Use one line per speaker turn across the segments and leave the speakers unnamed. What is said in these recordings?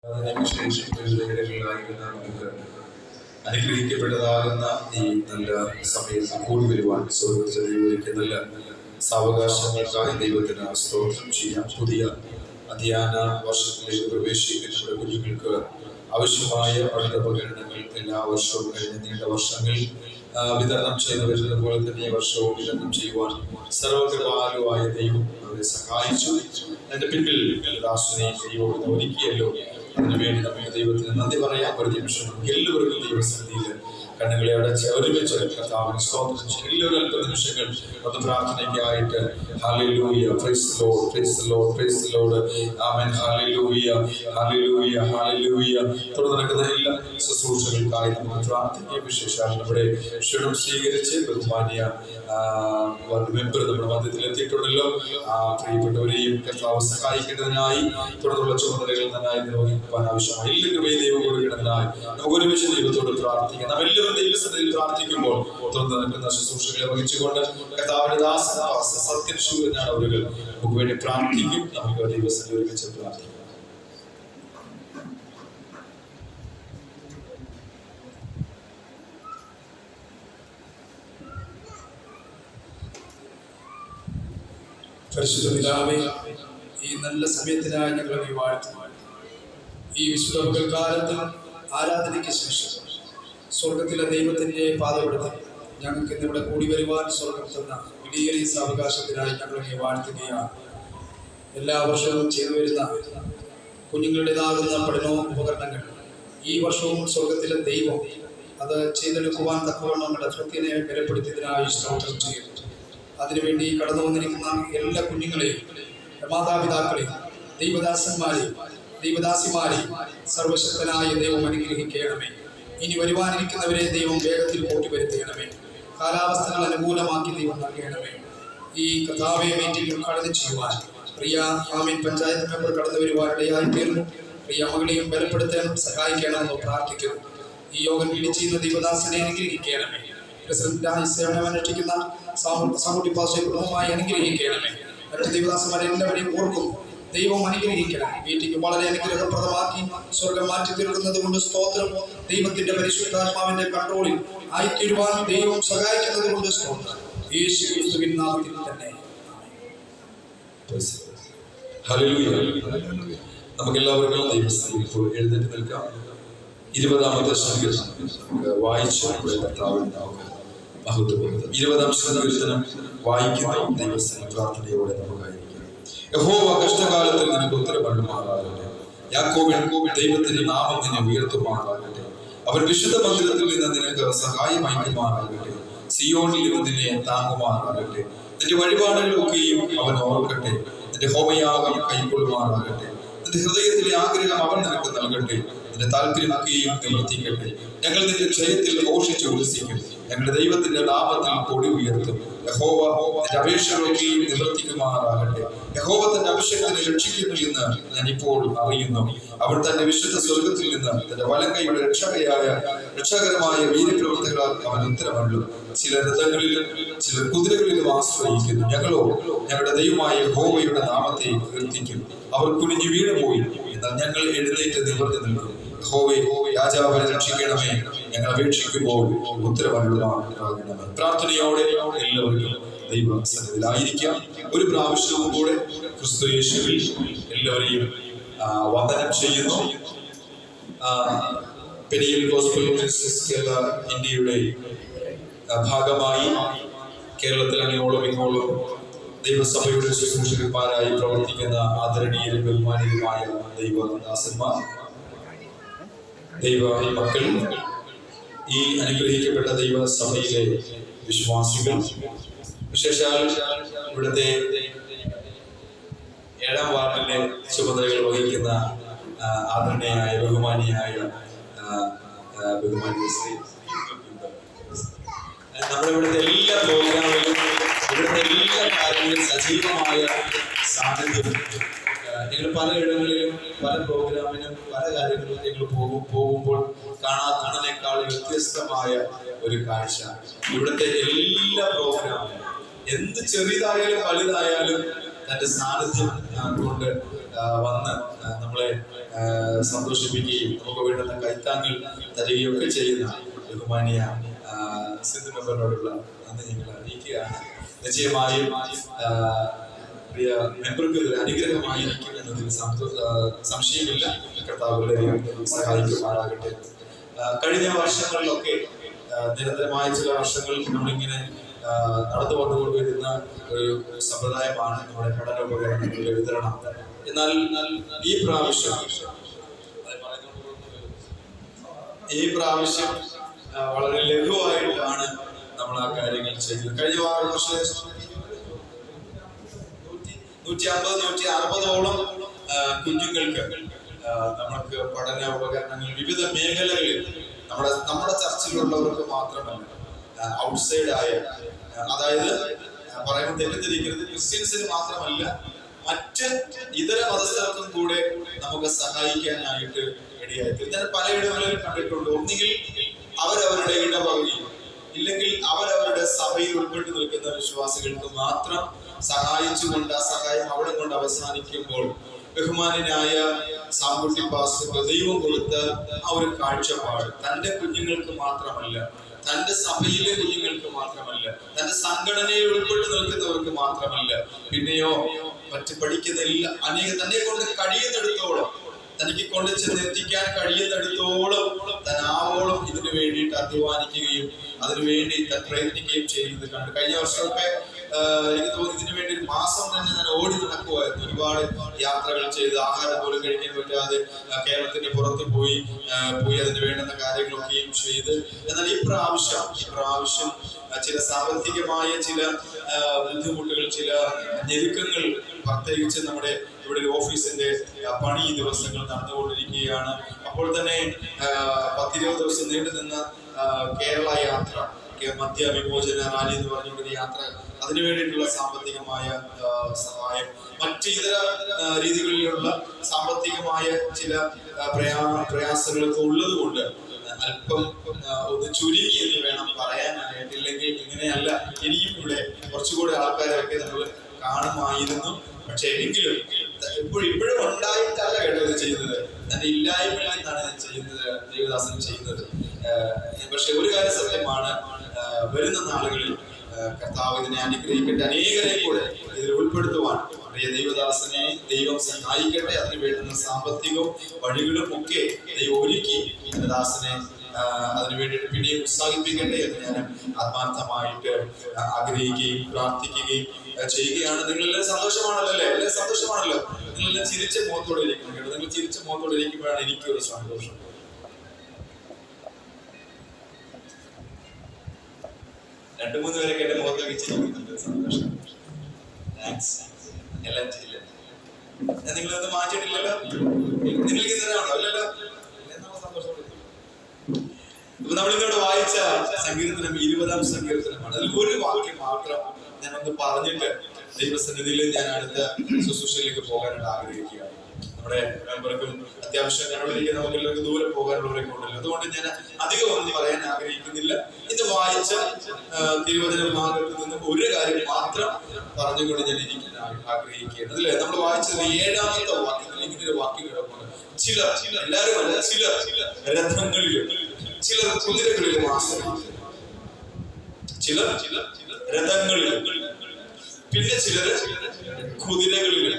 അനുഗ്രഹിക്കപ്പെട്ടതാകുന്ന ഈ നല്ല സമയത്ത് കൂടി വരുവാൻ സ്വർഗത്തിൽ നല്ല സാവകാശങ്ങൾക്കായി ദൈവത്തിന് സ്തോത്രം ചെയ്യാം. പുതിയ അധ്യയന വർഷത്തിലേക്ക് പ്രവേശിക്കുന്ന കുഞ്ഞുങ്ങൾക്ക് ആവശ്യമായ പഠനോപകരണങ്ങൾ എല്ലാ വർഷവും കഴിഞ്ഞ നീണ്ട വർഷങ്ങൾ വിതരണം ചെയ്തു വരുന്നത് പോലെ തന്നെ ഈ വർഷവും വിതരണം ചെയ്യുവാൻ സർവകൃപാലുവായ ദൈവം അവരെ സഹായിച്ചു. അതിന്റെ പിന്നിൽ ദാസനെ ദൈവം ഒരുക്കിയല്ലോ. അതിനുവേണ്ടി നമുക്ക് ദൈവത്തിന് നന്ദി പറയാം. ഒരു നിമിഷം എല്ലാവർക്കും ദൈവസന്നിധിയിൽ കണ്ണുകളെ അടച്ച് ഒരുമിച്ച് കർത്താവിനെ സ്തോത്രം ചെയ്യും. എല്ലാവരും അല്പ നിമിഷങ്ങൾ ഒന്ന് പ്രാർത്ഥനയ്ക്കായിട്ട് hallelujah, praise the lord, praise the lord, praise the lord, amen, hallelujah, hallelujah, hallelujah. തുടർന്ന് നടക്കുന്ന എല്ലാ ശുശ്രൂഷകൾക്കായി നമുക്ക് പ്രാർത്ഥിക്കാം. വിശേഷാൽ നമ്മുടെ ക്ഷണം സ്വീകരിച്ച് ബഹുമാന്യ മെമ്പർ നമ്മുടെ മധ്യത്തിൽ എത്തിയിട്ടുണ്ടല്ലോ. പ്രിയപ്പെട്ടവരെയും കർത്താവ് സഹായിക്കേണ്ടതിനായി തുടർന്നുള്ള ചുമതലകൾ നന്നായി നിർവഹിക്കാൻ ആവശ്യമായി എല്ലാ കൃപയും ദൈവം കൊടുക്കേണ്ടതിനായി നമുക്ക് ഒരുമിച്ച് ദൈവത്തോട് പ്രാർത്ഥിക്കാം. നാം എല്ലാവരും ദൈവസന്നിധിയിൽ പ്രാർത്ഥിക്കുമ്പോൾ തുടർന്ന് നടക്കുന്ന ശുശ്രൂഷകളെ വഹിച്ചുകൊണ്ട് കർത്താവിന്റെ സത്യശൂരനാണ് അവരുകൾ നമുക്ക് വേണ്ടി പ്രാർത്ഥിക്കും. നമുക്ക് ദൈവസന്നിധി ഒരുമിച്ച് പ്രാർത്ഥിക്കാം.
പരിശുദ്ധ പിതാവേ, ഈ നല്ല സമയത്തിനായി ഞങ്ങളെ വാഴ്ത്തുന്നു. ഈ വിശുദ്ധ പകൽക്കാലത്ത് ആരാധനയ്ക്ക് ശേഷം സ്വർഗത്തിലെ ദൈവത്തിൻ്റെ പാദപീഠത്തിൽ ഞങ്ങൾക്ക് ഇന്നിവിടെ കൂടി വരുവാൻ സ്വർഗം തന്ന വിലയേറിയ സാവകാശത്തിനായി ഞങ്ങളെ വാഴ്ത്തുകയാണ്. എല്ലാ വർഷവും ചെയ്തു വരുന്ന കുഞ്ഞുങ്ങളുടേതാകുന്ന പഠനോപകരണങ്ങൾ ഈ വർഷവും സ്വർഗത്തിലെ ദൈവം അത് ചെയ്തെടുക്കുവാൻ തക്കവണ്ണം നമ്മുടെ ഭക്തിനെ ബലപ്പെടുത്തിയതിനായി സ്തോത്രം ചെയ്യുന്നു. അതിനുവേണ്ടി കടന്നു വന്നിരിക്കുന്ന എല്ലാ കുഞ്ഞുങ്ങളെയും മാതാപിതാക്കളെയും ദൈവദാസന്മാരെയും ദൈവദാസിമാരെയും സർവശക്തനായ ദൈവം അനുഗ്രഹിക്കണമേ. ഇനി വരുവാനിരിക്കുന്നവരെ ദൈവം വേഗത്തിൽ കൂട്ടിവരുത്തണമേ. കാലാവസ്ഥകൾ അനുകൂലമാക്കി ദൈവം നൽകണമേ. ഈ കഥാവെ മീറ്റിംഗ് ഉദ്ഘാടനം ചെയ്യുവാൻ പ്രിയ ആമീൻ പഞ്ചായത്ത് മെമ്പർ കടന്നു വരുവാനിടയായി തീർന്നു. പ്രിയ മകളെയും ബലപ്പെടുത്താനും സഹായിക്കണമെന്ന് പ്രാർത്ഥിക്കുന്നു. ഈ യോഗം ലീഡ് ചെയ്യുന്ന ദൈവദാസനെ അനുഗ്രഹിക്കണമേ. പ്രസിഡന്റായി സേവനമനുഷ്ഠിക്കുന്ന സാമൂഹ്യ പാസ്റ്റർ കുടുംബമായി അനുഗ്രഹിക്കണമേ. മറ്റു ദൈവദാസന്മാരെ എല്ലാവരെയും ഓർക്കുന്നു. ദൈവം അനുഗ്രഹിക്കണം. മീറ്റിംഗ് വളരെ അനുഗ്രഹപ്രദമാക്കി സ്വർഗം മാറ്റി തീർക്കുന്നത് കൊണ്ട് സ്തോത്രം. ദൈവത്തിന്റെ പരിശുദ്ധാത്മാവിന്റെ കൺട്രോളിൽ ആയിത്തീരുവാൻ ദൈവം സഹായിക്കുന്നത് കൊണ്ട് സ്തോത്രം. യേശു ക്രിസ്തുവിൻ നാമത്തിൽ തന്നെ.
നമുക്ക് എല്ലാവർക്കും ദൈവസന്നിധിയിൽ ഇപ്പോൾ എഴുന്നേറ്റ് നിൽക്കാം. 20-ാമത്തെ സങ്കീർത്തനം വായിച്ചു മഹത്വപ്പെടുന്നത്. 20-ാം സങ്കീർത്തനം വായിക്കുന്ന ദൈവസന്നിധി പ്രാർത്ഥനയോടെ നമുക്കായിരിക്കും. യഹോവ കഷ്ടകാലത്തിൽ നിനക്ക് ഉത്തരമരുളുമാറാകട്ടെ. യാക്കോബിൻ ദൈവത്തിന്റെ നാമം നിന്നെ ഉയർത്തുമാറാകട്ടെ. അവൻ വിശുദ്ധ മന്ദിരത്തിൽ നിന്ന് നിനക്ക് സഹായം അയക്കുമാറാകട്ടെ. സിയോണിൽ നിന്ന് നിന്നെ താങ്ങുമാറാകട്ടെ. നിന്റെ വഴിപാടുകളൊക്കെയും അവൻ ഓർക്കട്ടെ. നിന്റെ ഹോമയാഗം കൈക്കൊള്ളുമാറാകട്ടെ. നിന്റെ ഹൃദയത്തിലെ ആഗ്രഹം അവൻ നിനക്ക് നൽകട്ടെ. നിന്റെ താല്പര്യമൊക്കെയും നിവർത്തിക്കട്ടെ. ഞങ്ങൾ നിന്റെ ജയത്തിൽ ഘോഷിച്ച് ഉല്ലസിക്കും. ഞങ്ങളുടെ ദൈവത്തിന്റെ നാമത്തിൽ കൊടി ഉയർത്തും. യഹോവ നിന്റെ അപേക്ഷകളൊക്കെയും നിവർത്തിക്കുമാറാകട്ടെ. യഹോവ തന്റെ അഭിഷേകത്തിനെ രക്ഷിക്കുന്നു എന്ന് ഞാൻ ഇപ്പോൾ അറിയുന്നു. അവൻ തന്റെ വിശുദ്ധ സ്വർഗത്തിൽ നിന്ന് തന്റെ വലങ്കൈയുടെ രക്ഷകരമായ വീര്യപ്രവൃത്തികളാൽ അവൻ ഉത്തരമരുളും. ചില രഥങ്ങളിലും ചിലർ കുതിരകളിലും ആശ്രയിക്കുന്നു. ഞങ്ങളോ ഞങ്ങളുടെ ദൈവമായ യഹോവയുടെ നാമത്തെ കീർത്തിക്കും. അവർ കുനിഞ്ഞു വീണുപോയി, എന്നാൽ ഞങ്ങൾ എഴുന്നേറ്റ് നിവർന്നു നിൽക്കും. യഹോവേ, രാജാവിനെ രക്ഷിക്കണമേ. ഞങ്ങൾ അപേക്ഷിക്കുമ്പോൾ ഉത്തരമരുളുമാറാകണമേ. പ്രാർത്ഥനയോടെ എല്ലാവരും ദൈവസന്നിധിയിലായിരിക്കാം. ഒരു പ്രാവശ്യവും കൂടെ ക്രിസ്തു യേശുവിൽ എല്ലാവരെയും വന്ദനം ചെയ്യുന്നു. പെരിയൽ ഗോസ്പൽ മിനിസ്ട്രീസ് കേരള ഇന്ത്യയുടെ ഭാഗമായി കേരളത്തിൽ അങ്ങോളം ഇങ്ങോളം ദൈവസഭയുടെ ശുശ്രൂഷകന്മാരായി പ്രവർത്തിക്കുന്ന ആദരണീയരും ബഹുമാനീയരുമായ ദൈവദാസന്മാർ, ദൈവ മക്കൾ, ഈ അനുഗ്രഹിക്കപ്പെട്ട ദൈവസഭയിലെ വിശ്വാസികൾ, വിശേഷാൽ ഇവിടുത്തെ 7-ാം വാർഡിലെ ചുമതലകൾ വഹിക്കുന്ന ആദരണീയായ ബഹുമാനിയായ നമ്മുടെ ഇവിടുത്തെ എല്ലാ പ്രോഗ്രാമുകളിലും ഇവിടുത്തെ എല്ലാ കാര്യങ്ങളിലും സജീവമായ സാന്നിധ്യം. ഞങ്ങൾ പലയിടങ്ങളിലും പല പ്രോഗ്രാമിനും പല കാര്യങ്ങളിലും ഞങ്ങൾ പോകുമ്പോൾ കാണാത്തതിനേക്കാൾ വ്യത്യസ്തമായ ഒരു കാഴ്ച ഇവിടുത്തെ എല്ലാ പ്രോഗ്രാമിലും എന്ത് ചെറിയതായാലും വലുതായാലും തന്റെ സാന്നിധ്യം കൊണ്ട് വന്ന് നമ്മളെ സന്തോഷിപ്പിക്കുകയും നമുക്ക് വേണ്ടുന്ന കൈത്താങ്ങൾ തരികയും ഒക്കെ ചെയ്യുന്ന ബഹുമാനിയ സിന്ധു മെമ്പറിനോടുള്ള നന്ദി ഞങ്ങൾ അറിയിക്കുകയാണ്. നിശ്ചയമായും പ്രിയ മെമ്പർക്ക് ഇതൊരു അനുഗ്രഹമായിരിക്കും എന്നതിൽ സംശയമില്ല. കർത്താവ് സഹായിക്കുമാറാകട്ടെ. കഴിഞ്ഞ വർഷങ്ങളിലൊക്കെ നിരന്തരമായ ചില വർഷങ്ങൾ നമ്മളിങ്ങനെ നടന്നു വന്നുകൊണ്ടുവരുന്ന ഒരു സമ്പ്രദായമാണ് നമ്മുടെ പഠനോപകരണങ്ങളുടെ വിതരണം. എന്നാൽ ഈ പ്രാവശ്യം വളരെ ലഘുവായിട്ടാണ് നമ്മൾ ആ കാര്യങ്ങൾ ചെയ്യുന്നത്. കഴിഞ്ഞ വർഷം 150-160ഓളം കുഞ്ഞുങ്ങൾക്ക് നമുക്ക് പഠന ഉപകരണങ്ങൾ വിവിധ മേഖലകളിൽ നമ്മുടെ ചർച്ചിലുള്ളവർക്ക് മാത്രമല്ല, ഔട്ട്സൈഡ് ആയ, അതായത് പറയുമ്പോൾ തെറ്റിദ്ധരിക്കരുത്, ക്രിസ്ത്യൻസിന് മാത്രമല്ല മറ്റ് ഇതര മതസ്ഥർക്കും കൂടെ നമുക്ക് സഹായിക്കാനായിട്ട് ഇടയായി. ഞാൻ പലയിടങ്ങളിൽ കണ്ടിട്ടുണ്ട്. ഒന്നുകിൽ അവരവരുടെ ഇടവകയിൽ, ഇല്ലെങ്കിൽ അവരവരുടെ സഭയിൽ ഉൾപ്പെട്ടു നിൽക്കുന്ന വിശ്വാസികൾക്ക് മാത്രം സഹായിച്ചുകൊണ്ട് ആ സഹായം അവിടെ കൊണ്ട് അവസാനിക്കുമ്പോൾ ബഹുമാനായ സാമ്പുട്ടി പാസ്റ്റർക്ക് ദൈവം കൊടുത്ത ആ ഒരു കാഴ്ചപ്പാട് തന്റെ കുഞ്ഞുങ്ങൾക്ക് മാത്രമല്ല, തന്റെ സഭയിലെ കുഞ്ഞുങ്ങൾക്ക് മാത്രമല്ല, തന്റെ സംഘടനയിൽ ഉൾപ്പെട്ട് നിൽക്കുന്നവർക്ക് മാത്രമല്ല, പിന്നെയോ മറ്റ് പഠിക്കുന്ന തന്നെ കൊണ്ട് കഴിയുന്നിടത്തോളം, തനിക്ക് കൊണ്ട് ചെന്ന് എത്തിക്കാൻ കഴിയുന്നിടത്തോളം തനാവോളം ഇതിനു വേണ്ടിയിട്ട് അധ്വാനിക്കുകയും അതിനുവേണ്ടി താൻ പ്രയത്നിക്കുകയും ചെയ്യുന്നത് കണ്ടു. കഴിഞ്ഞ വർഷമൊക്കെ എനിക്ക് തോന്നുന്നു ഇതിനു വേണ്ടി ഒരു മാസം തന്നെ ഞാൻ ഓടി നടക്കുമായിരുന്നു. ഒരുപാട് യാത്രകൾ ചെയ്ത് ആഹാരം പോലും കഴിക്കാൻ പറ്റാതെ കേരളത്തിന്റെ പുറത്ത് പോയി അതിന് വേണ്ടുന്ന കാര്യങ്ങളൊക്കെയും ചെയ്ത്. എന്നാൽ ഈ പ്രാവശ്യം ചില സാമ്പത്തികമായ ചില ബുദ്ധിമുട്ടുകൾ, ചില ഞെരുക്കങ്ങൾ, പ്രത്യേകിച്ച് നമ്മുടെ ഇവിടെ ഒരു ഓഫീസിന്റെ പണി ദിവസങ്ങൾ നടന്നുകൊണ്ടിരിക്കുകയാണ്. അപ്പോൾ തന്നെ 10-20 ദിവസം നീണ്ടു നിന്ന കേരള യാത്ര, മധ്യ വിമോചന റാലി എന്ന് പറഞ്ഞുകൊണ്ടൊരു യാത്ര, അതിനു വേണ്ടിയിട്ടുള്ള സാമ്പത്തികമായ സഹായം, മറ്റ് ഇതര രീതികളിലുള്ള സാമ്പത്തികമായ ചില പ്രയാസങ്ങളൊക്കെ ഉള്ളത് കൊണ്ട് അല്പം ഒന്ന് ചുരുങ്ങി എന്ന് വേണം പറയാനായിട്ട്. ഇല്ലെങ്കിൽ ഇങ്ങനെയല്ല, ഇനിയും ഇവിടെ കുറച്ചുകൂടി ആൾക്കാരൊക്കെ നമ്മൾ കാണുമായിരുന്നു. പക്ഷെ എങ്കിലും ഇപ്പോഴും ഉണ്ടായിട്ടല്ല കേട്ടോ ഇത് ചെയ്യുന്നത്, തന്റെ ഇല്ലായ്മയിൽ നിന്നാണ് ഞാൻ ചെയ്യുന്നത്, ദേവദാസൻ ചെയ്യുന്നത്. പക്ഷെ ഒരു കാര്യം സത്യമാണ്, വരുന്ന നാളുകളിൽ കർത്താവ് ഇതിനെ അനുഗ്രഹിക്കട്ടെ, അനേകരെ കൂടെ ഇതിൽ ഉൾപ്പെടുത്തുവാൻ പ്രിയ ദൈവദാസനെ ദൈവം സഹായിക്കട്ടെ. അതിന് വേണ്ടുന്ന സാമ്പത്തികവും വഴികളും ഒക്കെ ദൈവം ഒരുക്കി ദാസനെ അതിനു വേണ്ടിയിട്ട് പിന്നെയും ഉത്സാഹിപ്പിക്കട്ടെ എന്ന് ഞാൻ ആത്മാർത്ഥമായിട്ട് ആഗ്രഹിക്കുകയും പ്രാർത്ഥിക്കുകയും ചെയ്യുകയാണ്. നിങ്ങളെല്ലാം സന്തോഷമാണല്ലോ അല്ലേ? എല്ലാം സന്തോഷമാണല്ലോ. നിങ്ങളെല്ലാം ചിരിച്ച മുഖത്തോടെ ഇരിക്കണം കേട്ടോ. നിങ്ങൾ ചിരിച്ച മുഖത്തോടെ ഇരിക്കുമ്പോഴാണ് എനിക്കൊരു സന്തോഷം. രണ്ടു മൂന്ന് പേരൊക്കെ എന്റെ മുഖത്തൊക്കെ ചിരിക്കുന്നുണ്ട്, സന്തോഷം. എല്ലാം ചെയ്യില്ല, നിങ്ങളൊന്നും മാറ്റിയിട്ടില്ലല്ലോ. നിങ്ങൾക്ക് ഇതരാണോ? അല്ലല്ലോ. സന്തോഷം. ഇപ്പൊ നമ്മളിന്നോട് വായിച്ച സങ്കീർത്തനം 20-ാം സങ്കീർത്തനമാണ്. അതിൽ ഒരു വാക്യം മാത്രം ഞാനൊന്ന് പറഞ്ഞിട്ട് ദൈവസന്നിധിയിൽ ഞാൻ അടുത്ത ശുശ്രൂഷയിലേക്ക് പോകാനായിട്ട് ആഗ്രഹിക്കുകയാണ്. നമ്മുടെ മെമ്പർക്കും അത്യാവശ്യം ഞങ്ങളിലേക്ക് നമുക്ക് എല്ലാവർക്കും ദൂരെ പോകാനുള്ളവരൊക്കെ ഉണ്ടല്ലോ. അതുകൊണ്ട് ഞാൻ അധികം ഒന്നും പറയാൻ ആഗ്രഹിക്കുന്നില്ല. ഇത് വായിച്ച തിരുവചന ഭാഗത്ത് നിന്ന് ഒരു കാര്യം മാത്രം പറഞ്ഞുകൊണ്ട് ഞാൻ ഇരിക്കാൻ ആഗ്രഹിക്കുകയാണ്. അതില് നമ്മൾ വായിച്ചത് 7-ാമത്തെ വാക്യത്തിൽ ഇങ്ങനെ ഒരു വാക്യം കിടക്കുന്നത്, ചിലർ, എല്ലാവരും അല്ല, ചിലർ രഥങ്ങളിലും ചിലർ കുതിരകളിലും ആശ്രയിക്കുന്നു. ചിലർ രഥങ്ങളിലും പിന്നെ ചിലർ കുതിരകളിലും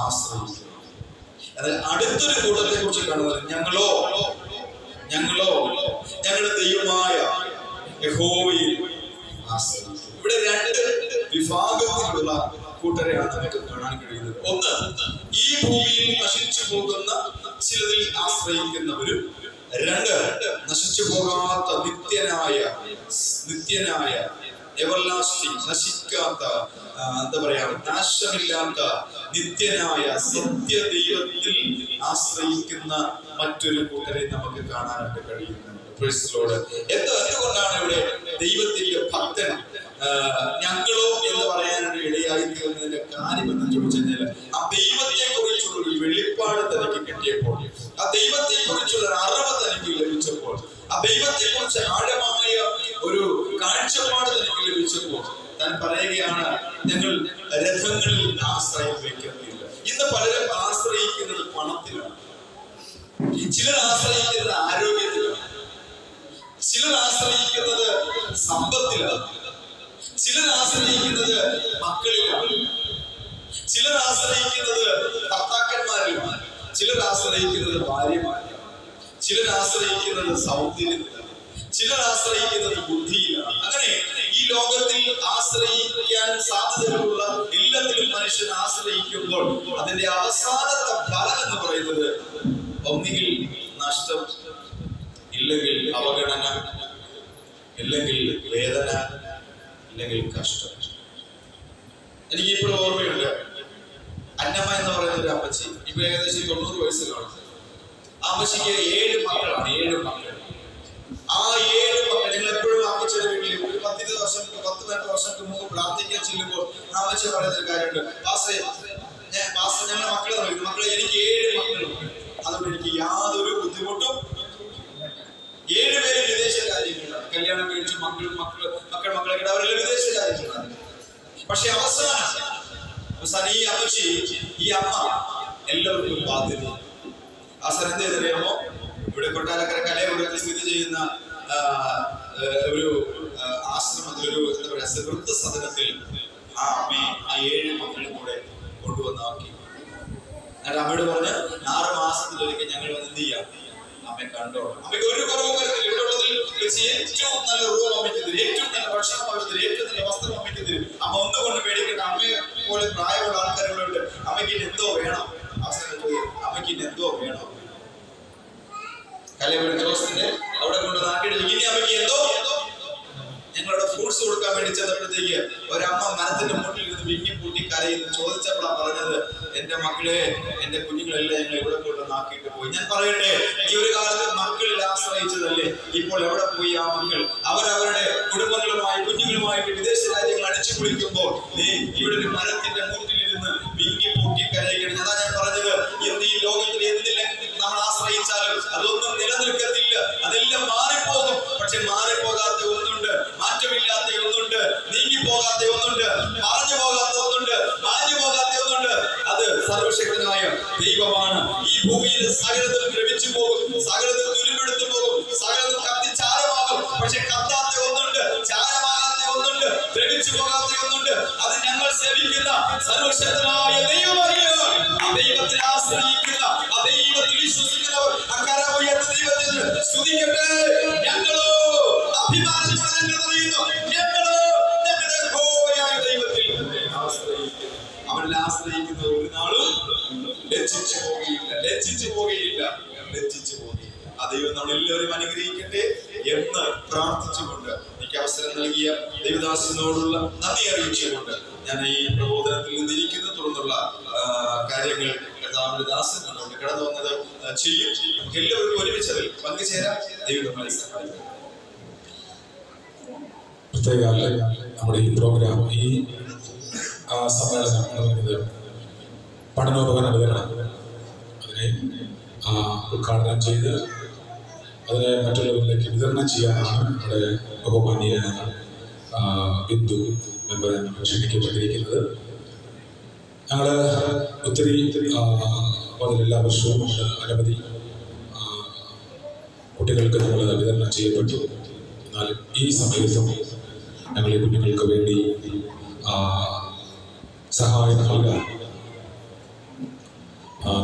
ആശ്രയിക്കുന്നു. അതായത് അടുത്തൊരു കൂട്ടത്തെ കുറിച്ച് കാണുന്നത്, ഞങ്ങളോ ഞങ്ങളുടെ ദൈവമായ യഹോവയിൽ ആശ്രയിക്കുന്നു. ഇവിടെ രണ്ട് വിഭാഗത്തിലുള്ള കൂട്ടരെയാണ് നമുക്ക് കാണാൻ കഴിയുന്നത്. ഒന്ന്, ഈ ഭൂമിയിൽ നശിച്ചു പോകുന്ന ചിലതിൽ ആശ്രയിക്കുന്നവരും, രണ്ട്, നശിച്ചു പോകാത്ത നിത്യനായ എവർലാസ്റ്റിംഗ്, നശിക്കാത്ത, എന്താ പറയാ, നാശമില്ലാത്ത നിത്യനായ സത്യദൈവത്തിൽ ആശ്രയിക്കുന്ന മറ്റൊരു കൂട്ടരെ നമുക്ക് കാണാനായിട്ട് കഴിയുന്നുണ്ട്. എന്തുകൊണ്ടാണ് ഇവിടെ ദൈവത്തിന്റെ ഭക്തൻ ഞങ്ങളോ എന്ന് പറയാനൊരു ഇടയായി തീർന്നതിന്റെ കാര്യം എന്ന് ചോദിച്ചു കഴിഞ്ഞാൽ, ആ ദൈവത്തെ കുറിച്ചുള്ള ഒരു വെളിപ്പാട് തനിക്ക് കിട്ടിയപ്പോൾ, ആ ദൈവത്തെ കുറിച്ചുള്ള ഒരു അറിവ് തനിക്ക് ലഭിച്ചപ്പോൾ, ആ ദൈവത്തെ കുറിച്ച് ആഴമായ ഒരു കാഴ്ചപ്പാട് തനിക്ക് ലഭിച്ചപ്പോൾ താൻ പറയുകയാണ്, ഞങ്ങൾ രഥങ്ങളിൽ ആശ്രയം വയ്ക്കുന്നില്ല. ഇന്ന് പലരും ആശ്രയിക്കുന്നത് പണത്തിലാണ്. ചിലർ ആശ്രയിക്കുന്നത് ആരോഗ്യത്തിലാണ്, ചിലർ ആശ്രയിക്കുന്നത് സമ്പത്തിലാണ്, ചിലർ ആശ്രയിക്കുന്നത് മക്കളിലാണ്, ചിലർ ആശ്രയിക്കുന്നത് ഭർത്താക്കന്മാരിലാണ്, ചിലർ ആശ്രയിക്കുന്നത് ഭാര്യമാരിലാണ്, ചിലർ ആശ്രയിക്കുന്നത് സൗന്ദര്യത്തിലാണ്, ചിലർ ആശ്രയിക്കുന്നത് ബുദ്ധിയിലാണ്. അങ്ങനെ ഈ ലോകത്തിൽ ആശ്രയിക്കാൻ സാധ്യതകളുള്ള എല്ലാത്തിലും മനുഷ്യൻ ആശ്രയിക്കുമ്പോൾ അതിന്റെ അവസാനത്തെ ഫലം എന്ന് പറയുന്നത് ഒന്നുകിൽ നഷ്ടം, ഇല്ലെങ്കിൽ അവഗണന, ഇല്ലെങ്കിൽ വേദന, ഇല്ലെങ്കിൽ കഷ്ടം. എനിക്ക് ഇപ്പോഴും ഓർമ്മയുണ്ട്, അന്നമ്മ എന്ന് പറയുന്ന ഒരു അമ്മച്ചി, ഇപ്പൊ ഏകദേശം 90 വയസ്സ് കാണും. ആ അമ്മച്ചിക്ക് 7 മക്കളാണ്, 7 മക്കൾ. ആ 7 മക്കൾ ഞങ്ങൾ എപ്പോഴും അമ്മച്ചിയുടെ വീട്ടിൽ ഒരു 10 വർഷങ്ങൾക്ക് മുമ്പ് പ്രാർത്ഥിക്കാൻ ചെല്ലുമ്പോൾ ആ അമ്മച്ചി പറയുന്നൊരു കാര്യമുണ്ട്, ഞങ്ങളുടെ മക്കളെ പറയുന്നത്, മക്കളെ എനിക്ക് 7 മക്കളുണ്ട്, അതുകൊണ്ട് എനിക്ക് യാതൊരു ബുദ്ധിമുട്ടും. 7 പേര് വിദേശ രാജ്യങ്ങളിലാണ് കല്യാണം കഴിച്ച് മക്കളൊക്കെ അവരെല്ലാം വിദേശ രാജ്യങ്ങളിലാണ്. പക്ഷെ അവസാനം ഈ അമ്മച്ചി, ഈ അമ്മ എല്ലാവർക്കും ബാധ്യത. അവസാനം എന്ത് ചെയ്തറിയാമോ? ഇവിടെ കൊട്ടാരക്കര കലയപുരത്തിൽ സ്ഥിതി ചെയ്യുന്ന ഒരു ആശ്രമത്തിൽ, ഒരു എന്താ പറയുക, വൃദ്ധസദനത്തിൽ ആ അമ്മയെ ആ 7 മക്കളും കൂടെ കൊണ്ടുവന്നാക്കി. എന്നിട്ട് അമ്മയോട് പറഞ്ഞ് 6 മാസത്തിലൊരിക്കൽ ഞങ്ങൾ വന്ന് എന്ത് ചെയ്യാം, അമ്മയെ കണ്ടോളാം, അമ്മയ്ക്ക് ഒരു കുറവും വരുന്നില്ല, ഇവിടെ ഉള്ളതിൽ വെച്ച് ഏറ്റവും നല്ല റൂം അമ്മയ്ക്ക് തരും, ഏറ്റവും നല്ല ഭക്ഷണം അമ്മയ്ക്ക് തരും, ഏറ്റവും നല്ല വസ്ത്രം അമ്മയ്ക്ക് തരും. അമ്മ ഒന്നുകൊണ്ട് പേടിക്കേണ്ട, അമ്മയെ പോലെ പ്രായമുള്ള ആൾക്കാരുകളുണ്ട്, അമ്മയ്ക്ക് ഇനി എന്തോ വേണം. അമ്മയ്ക്ക് ഇനി എന്തോ വേണം. കലയപുരം ജോസിന്റെ അവിടെ കൊണ്ട് നാട്ടിൽ ഇനി അമ്മയ്ക്ക് എന്തോ. ഞങ്ങളവിടെ ഫ്രൂട്ട്സ് കൊടുക്കാൻ വേണ്ടി ചെന്നപ്പോഴത്തേക്ക് ഒരമ്മ മരത്തിന്റെ മുട്ടിൽ ഇരുന്ന് വിങ്ങി പൂട്ടി കരയുന്നു. ചോദിച്ചപ്പോഴാണ് പറഞ്ഞത്, എന്റെ മക്കളെ, എന്റെ കുഞ്ഞുങ്ങളെല്ലാം ഞങ്ങൾ ഇവിടെ കൊണ്ട് നാക്കിയിട്ട് പോയി. ഞാൻ പറയട്ടെ, ഈ ഒരു കാലത്ത് മക്കളിൽ ആശ്രയിച്ചതല്ലേ, ഇപ്പോൾ എവിടെ പോയി ആ മക്കൾ? അവരവരുടെ കുടുംബങ്ങളുമായി കുഞ്ഞുങ്ങളുമായിട്ട് വിദേശ രാജ്യങ്ങൾ അടിച്ചു കുളിക്കുമ്പോൾ ഇവിടെ ഒരു മരത്തിന്റെ മുട്ടിലിരുന്ന് വിങ്ങി പൂട്ടി കരയുകയാണ്. അതാ ഞാൻ പറഞ്ഞത്, ഇന്ന് ഈ ലോകത്തിൽ എന്തിലും നമ്മൾ ആശ്രയിച്ചാലും അതൊന്നും നിലനിൽക്കത്തില്ല, അതെല്ലാം മാറിപ്പോകും. പക്ഷെ മാറിപ്പോകാത്ത ഒന്നുണ്ട്, മാറ്റമില്ലാത്ത ഒന്നുണ്ട്, നീങ്ങിപ്പോകാത്ത ഒന്നുണ്ട്, മറഞ്ഞു പോകാത്ത ഒന്നുണ്ട്, മാഞ്ഞു പോകാത്ത ഒന്നുണ്ട്. അത് സർവശക്തനായ ദൈവമാണ്. ഈ ഭൂമിയിൽ സകലത്തിൽ ദ്രവിച്ചു പോകും, സകലത്തിൽ തുരുമ്പെടുത്തു പോകും, സകലത്തിൽ കത്തിച്ചാരമാകും. പക്ഷെ കത്താത്ത ഒന്നുണ്ട്, ചാരമാകാത്ത ഒന്നുണ്ട്, ദ്രവിച്ചു പോകാത്ത ഒന്നുണ്ട്. അത് ഞങ്ങൾ സേവിക്കുന്ന സർവശക്തനായ ദൈവമാണ്. ആ ദൈവത്തിൽ ആശ്രയിക്കുന്ന, ആ ദൈവത്തിൽ വിശ്വസിക്കുന്നവർ അക്കരമുയർന്ന ദൈവത്തിന് സ്തുതിക്കട്ടെ. ഞങ്ങളോ അഭിമാനത്തോടെ ഞങ്ങൾ പറയുന്നു, ഞങ്ങളോ ഞങ്ങളുടെ യഹോവയായ ദൈവത്തിൽ ആശ്രയിക്കുന്നു. അവരിൽ ആശ്രയിക്കുന്ന ഒരു നാളും ലജ്ജിച്ചു പോകുകയില്ല, ലജ്ജിച്ചു പോകുകയില്ല, ലജ്ജിച്ചു പോകുകയില്ല. ആ ദൈവം നമ്മളെല്ലാവരും അനുഗ്രഹിക്കട്ടെ എന്ന് പ്രാർത്ഥിച്ചുകൊണ്ട് എനിക്ക് അവസരം നൽകിയ ദൈവദാസനോടുള്ള നന്ദി അറിയിച്ചുകൊണ്ട് ഞാൻ ഈ പ്രബോധനത്തിൽ നിന്നിരിക്കുന്നു. തുടർന്നുള്ള കാര്യങ്ങൾ കർത്താവിന്റെ ദാസൻ നമ്മോട് കടന്നു വന്നത് ചെയ്യും. നമുക്ക് എല്ലാവർക്കും ഒരുമിച്ച് അതിൽ പങ്കുചേരാം. ദൈവം നമ്മളെ സഹായിക്കും.
പ്രത്യേക നമ്മുടെ ഈ പ്രോഗ്രാം, ഈ സമ്മേളനം എന്ന് പറയുന്നത് പഠനോപകരണ വിതരണം, അതിനെ ഉദ്ഘാടനം ചെയ്ത് അതിനെ മറ്റുള്ളവരിലേക്ക് വിതരണം ചെയ്യാനാണ് നമ്മുടെ ബഹുമാന്യനായ ബിന്ദു മെമ്പറെ ക്ഷണിക്കപ്പെട്ടിരിക്കുന്നത്. ഞങ്ങൾ ഒത്തിരി എല്ലാ വർഷവും അനവധി കുട്ടികൾക്ക് നമ്മൾ വിതരണം ചെയ്യപ്പെട്ടു. എന്നാൽ ഈ സമയത്തും ഞങ്ങൾ ഈ കുഞ്ഞുങ്ങൾക്ക് വേണ്ടി സഹായം നൽകാൻ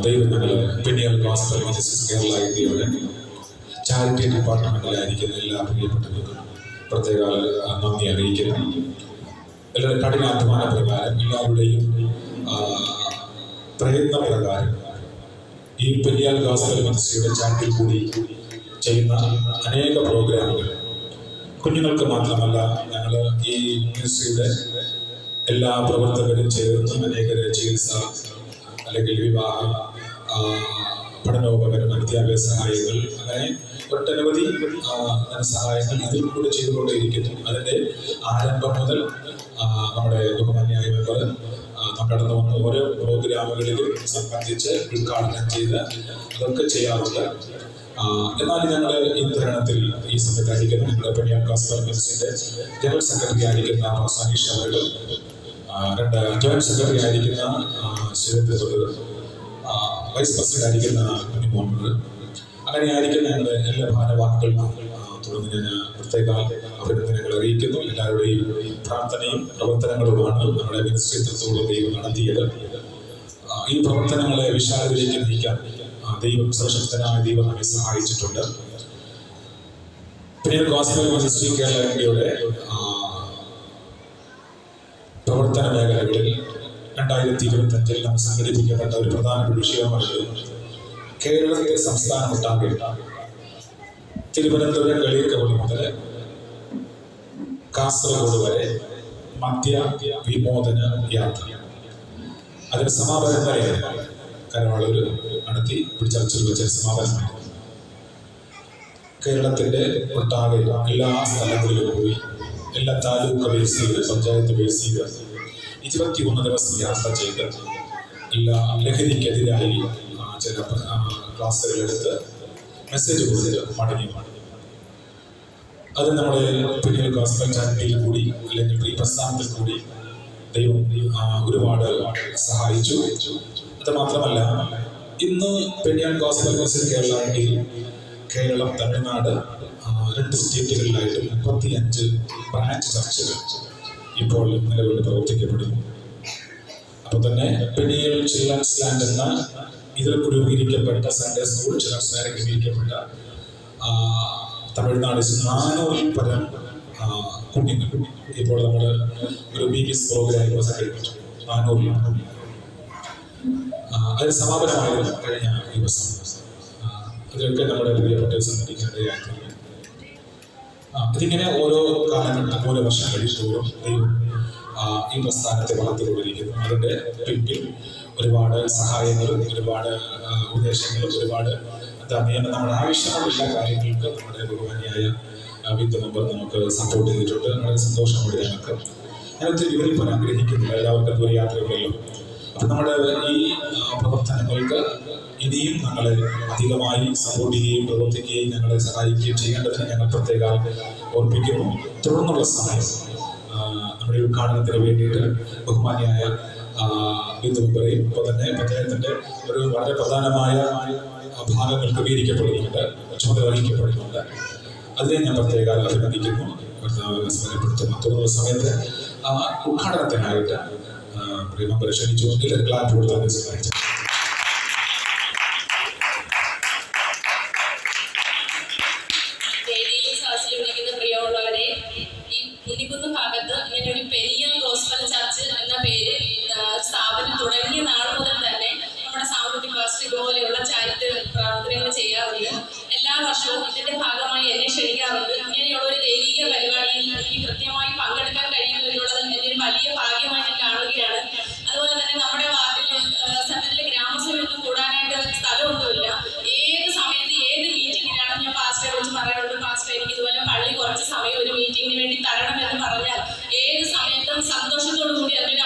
ദൈവം ഞങ്ങൾ പെനിയൽ ഗോസ്പൽ മിനിസ്ട്രീസ് കേരള ഇന്ത്യയുടെ ചാരിറ്റി ഡിപ്പാർട്ട്മെന്റിലായിരിക്കുന്ന എല്ലാ പ്രിയപ്പെട്ടവർക്കും പ്രത്യേക നന്ദി അറിയിക്കുന്നു. എല്ലാവരും കഠിനാധ്വാന പ്രകാരം, എല്ലാവരുടെയും പ്രയത്നപ്രകാരം ഈ പെനിയൽ ഗോസ്പൽ മിനിസ്ട്രിയുടെ ചാരിറ്റിയിൽ കൂടി ചെയ്യുന്ന അനേക പ്രോഗ്രാമുകൾ കുഞ്ഞുങ്ങൾക്ക് മാത്രമല്ല, ഞങ്ങൾ ഈ മിനിസ്ട്രിയുടെ എല്ലാ പ്രവർത്തകരും ചേർന്ന് അനേക ചികിത്സ അല്ലെങ്കിൽ വിവാഹം, പഠനോപകരണ, വിദ്യാഭ്യാസ സഹായങ്ങൾ, അങ്ങനെ ഒട്ടനവധി സഹായങ്ങൾ ഇതിൽ കൂടി ചെയ്തുകൊണ്ടേയിരിക്കുന്നു. അതിൻ്റെ ആരംഭം മുതൽ നമ്മുടെ ബഹുമാന്യായ മെമ്പർ കടന്നു വന്ന ഓരോ പ്രോഗ്രാമുകളിലും സംബന്ധിച്ച് ഉദ്ഘാടനം ചെയ്ത് അതൊക്കെ ചെയ്യാറുണ്ട്. എന്നാൽ ഞങ്ങൾ ഈ തരുണത്തിൽ ഈ സമയത്തായിരിക്കുന്ന നമ്മുടെ പെനിയൽ ഗോസ്പൽ മിനിസ്ട്രിയുടെ ജനറൽ സെക്രട്ടറി ആയിരിക്കുന്ന സനീഷ് അവர்கள், ജോയിന്റ് സെക്രട്ടറി ആയിരിക്കുന്ന സുരേന്ദ്ര, വൈസ് പ്രസിഡന്റ് ആയിരിക്കുന്ന കുഞ്ഞുമോഹൻ, അങ്ങനെയായിരിക്കും ഞങ്ങളുടെ എല്ലാ ഭാരവാക്കുകളും തുടർന്ന് ഞാൻ പ്രത്യേക അഭിനന്ദനങ്ങൾ അറിയിക്കുന്നു. എല്ലാവരുടെയും പ്രാർത്ഥനയും പ്രവർത്തനങ്ങളുമാണ് നമ്മുടെ മിനിസ്ട്രിത്വത്തോട് ദൈവം നടത്തിയത്. ഈ പ്രവർത്തനങ്ങളെ വിശാലതയിലേക്ക് നയിക്കാൻ ദൈവം സർവശക്തനായ ദൈവം നമ്മെ സഹായിച്ചിട്ടുണ്ട്. പിന്നെ ഗോസ്പൽ മിനിസ്ട്രി കേരള ഇന്ത്യയുടെ പ്രവർത്തന മേഖലകളിൽ 2025 നമ്മൾ സംഘടിപ്പിക്കപ്പെട്ട ഒരു പ്രധാനപ്പെട്ട വിഷയമാണ് കേരളത്തിലെ സംസ്ഥാനമൊട്ടാകെ തിരുവനന്തപുരം കളിക്കവളി മുതൽ കാസർഗോഡ് വരെ മദ്യ വിമോചന യാത്ര. അതിന് സമാപനം വരെയാണ് കരവാളൂർ നടത്തി ചർച്ചയിൽ വെച്ച സമാപനമായിരുന്നു. കേരളത്തിന്റെ ഒട്ടാകെ എല്ലാ സ്ഥലങ്ങളിലും പോയി എല്ലാ താലൂക്ക് ബേസ് ചെയ്ത് പഞ്ചായത്ത് ബേസ് ചെയ്ത് 21 ദിവസം യാത്ര ചെയ്ത് എല്ലാ ലഹരിക്കെതിരായി ചില ക്ലാസ്സുകളെടുത്ത് മെസ്സേജ് കൊടുത്ത് മടങ്ങി. അത് നമ്മുടെ പിന്നീട് ഗോസ്പൽ ചാരിറ്റിയിൽ കൂടി അല്ലെങ്കിൽ ഈ പ്രസ്ഥാനത്തിൽ കൂടി ദൈവം ഒരുപാട് സഹായിച്ചു. അത് മാത്രമല്ല, ഇന്ന് പെരിയാൻ ഗോസ്പൽ മിനിസ്ട്രി കേരള ഇന്ത്യയിൽ കേരളം, തമിഴ്നാട് 2 സ്റ്റേറ്റുകളിലായിട്ട് 35 ബ്രാഞ്ച് ചർച്ചുകൾ ഇപ്പോൾ നിലവിൽ പ്രവർത്തിക്കപ്പെടുന്നു. അപ്പോൾ തന്നെ പെരിയൽ ചിൽഡ്രൻസ് ലാൻഡ് എന്ന ഇതിൽ രൂപീകരിക്കപ്പെട്ട സൺഡേ സ്കൂൾ ചിൽഡ്രൻസ് ലാൻഡ് രൂപീകരിക്കപ്പെട്ട തമിഴ്നാട് 400 പരം കുഞ്ഞുങ്ങൾ ഇപ്പോൾ നമ്മൾ ഒരു BBS പ്രോഗ്രാം സംഘടിപ്പിച്ചു. 400 അതിന് സമാപനമായിരുന്നു കഴിഞ്ഞ ദിവസം. അതിലൊക്കെ നമ്മുടെ പ്രിയപ്പെട്ട സംബന്ധിക്കേണ്ടതായിട്ടുണ്ട്. ഇതിങ്ങനെ ഓരോ കാലഘട്ടം ഓരോ വർഷം കഴിയുമ്പോഴും ദൈവം ഈ പ്രസ്ഥാനത്തെ വളർത്തിക്കൊണ്ടിരിക്കുന്നു. അതിൻ്റെ പിന്നിൽ ഒരുപാട് സഹായങ്ങളും ഒരുപാട് ഉപദേശങ്ങളും ഒരുപാട് നമ്മുടെ ആവശ്യമുള്ള കാര്യങ്ങൾക്ക് നമ്മുടെ ബഹുമാനിയായ വിത്ത് മെമ്പർ നമുക്ക് സപ്പോർട്ട് ചെയ്തിട്ടുണ്ട്. വളരെ സന്തോഷമുണ്ട്. ഞാൻ ഒത്തിരി വിവരിക്കാൻ ആഗ്രഹിക്കുന്നില്ല, എല്ലാവർക്കും ദൂര യാത്രകളല്ലോ. അപ്പം നമ്മുടെ ഈ പ്രവർത്തനങ്ങൾക്ക് ഇനിയും ഞങ്ങളെ അധികമായി സപ്പോർട്ട് ചെയ്യുകയും പ്രവർത്തിക്കുകയും ഞങ്ങളെ സഹായിക്കുകയും ചെയ്യേണ്ടതിന് ഞങ്ങൾ പ്രത്യേകം ഓർപ്പിക്കുന്നു. തുടർന്നുള്ള സമയം നമ്മുടെ ഉദ്ഘാടനത്തിന് വേണ്ടിയിട്ട് ബഹുമാനിയായ വിത്ത് മെമ്പറേയും ഒപ്പം തന്നെ പഞ്ചായത്തിൻ്റെ ഒരു വളരെ പ്രധാനമായ ഭാഗങ്ങൾ ക്രമീകരിക്കപ്പെടുന്നുണ്ട്, ചുമതല വഹിക്കപ്പെടുന്നുണ്ട്. അതിനെ ഞാൻ പ്രത്യേകം അഭിനന്ദിക്കുന്നു, സ്മരണപ്പെടുത്തുന്നു. തുടർന്നുള്ള സമയത്ത് ഉദ്ഘാടനത്തിനായിട്ട് മെമ്പറെ ക്ഷണിച്ചുകൊണ്ട് ക്ലാപ്പ് കൊടുത്താൽ സഹായിച്ചു.
പ്രിയമുള്ളവരെ, ഈ കുന്നിക്കുന്ന് ഭാഗത്ത് ഇങ്ങനെ ഒരു പെരിയൽ ഗോസ്പൽ ചർച്ച് എന്ന പേര് സ്ഥാപനം തുടങ്ങിയ നാൾ മുതൽ തന്നെ നമ്മുടെ സാമൂഹ്യ ട്രസ്റ്റ് ഇതുപോലെയുള്ള ചാരിറ്റബിൾ പ്രവർത്തനങ്ങൾ ചെയ്യാറുണ്ട്. എല്ലാ വർഷവും ഇതിന്റെ ഭാഗമായി എന്നെ ക്ഷണിക്കാറുണ്ട്. ഇങ്ങനെയുള്ള ഒരു ദൈവിക പരിപാടിയിൽ എനിക്ക് കൃത്യമായി പങ്കെടുക്കാൻ കഴിയുന്നതിനുള്ളത് എൻ്റെ ഒരു വലിയ ഭാഗ്യമായി ഞാൻ കാണുകയാണ്. അതുപോലെ തന്നെ നമ്മുടെ വാർഡിൽ സത്യത്തിലെ ഗ്രാമസഭയൊന്നും കൂടാനായിട്ട് സ്ഥലമൊന്നുമില്ല. ഏത് സമയത്ത് ഏത് മീറ്റിങ്ങിലാണ് ഞാൻ പാസ്റ്ററെ വിളിച്ച് പറയാറുണ്ട്, പാസ്റ്റർ എനിക്ക് ഇതുപോലെ പള്ളി കുറച്ച് സമയം ഒരു മീറ്റിങ്ങിന് വേണ്ടി തരണമെന്ന് പറഞ്ഞാൽ ഏത് സമയത്തും സന്തോഷത്തോടു കൂടി അതിനൊരു